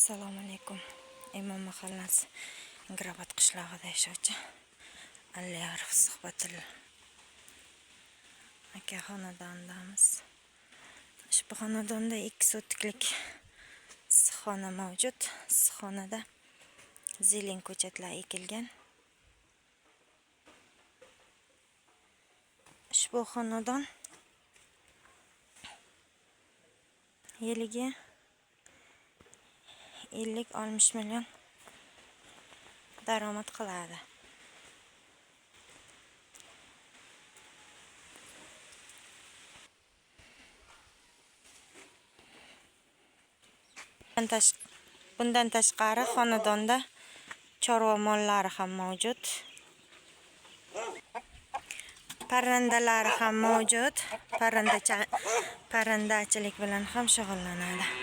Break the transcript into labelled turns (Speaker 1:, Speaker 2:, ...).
Speaker 1: Assalomu alaykum. Imom mahallasi Ingrabat qishlog'ida yashovchi Aliyarov suhbatil aka xonadonidamiz. Ushbu xonadonda 2 sotiklik issiqxona mavjud. Issiqxonada zilin ko'chatlar ekilgan. Ushbu xonadon yiliga 50-60 million daromad qiladi. Bundan tashqari xonadonda chorva mollari ham mavjud. Parrandalari ham mavjud. Parrandachilik bilan ham shug'ullanadi.